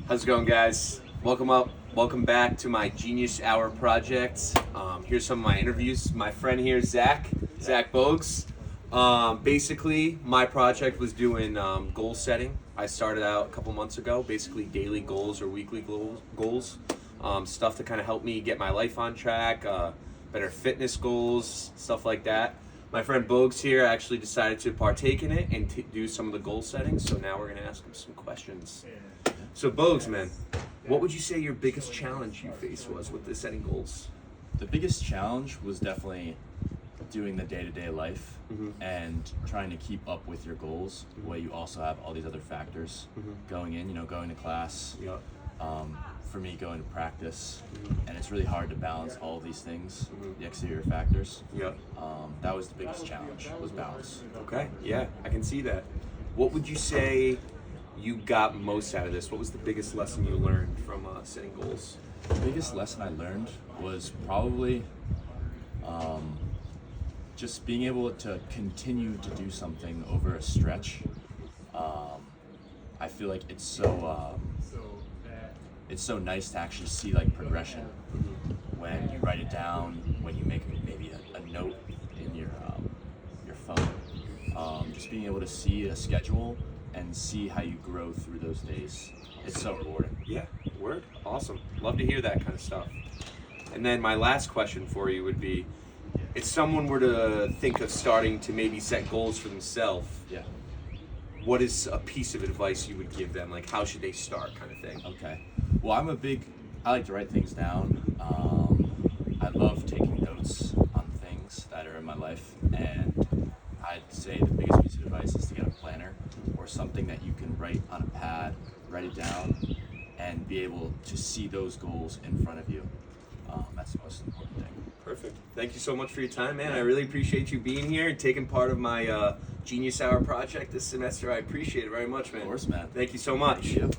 How's it going, guys? Welcome back to my Genius Hour project. Here's some of my interviews. My friend here, Zach Bogues. Basically, my project was doing goal setting. I started out a couple months ago, basically daily goals or weekly goals. Stuff to kind of help me get my life on track, better fitness goals, stuff like that. My friend Bogues here actually decided to partake in it and do some of the goal setting, so now we're going to ask him some questions. So Bogues, man, what would you say your biggest challenge you faced was with the setting goals? The biggest challenge was definitely doing the day-to-day life and trying to keep up with your goals while you also have all these other factors going in, going to class, Yep. for me going to practice, and it's really hard to balance all of these things, the exterior factors. Yep. That was the biggest challenge, was balance. Okay, yeah, I can see that. What would you say you got most out of this? What was the biggest lesson you learned from setting goals? The biggest lesson I learned was probably just being able to continue to do something over a stretch. I feel like it's so nice to actually see like progression when you write it down, when you make maybe a note in your phone. Just being able to see a schedule and see how you grow through those days. It's so rewarding. Yeah, word. Awesome. Love to hear that kind of stuff. And then my last question for you would be, if someone were to think of starting to maybe set goals for themselves, Yeah. what is a piece of advice you would give them? Like, how should they start, kind of thing? Okay. Well, I like to write things down. I love taking notes on things that are in my life, and I'd say the biggest piece of advice is to get a planner or something that you can write on a pad, write it down, and be able to see those goals in front of you. That's the most important thing. Perfect. Thank you so much for your time, man. I really appreciate you being here and taking part of my Genius Hour project this semester. I appreciate it very much, man. Of course, man. Thank you so much. Thank you.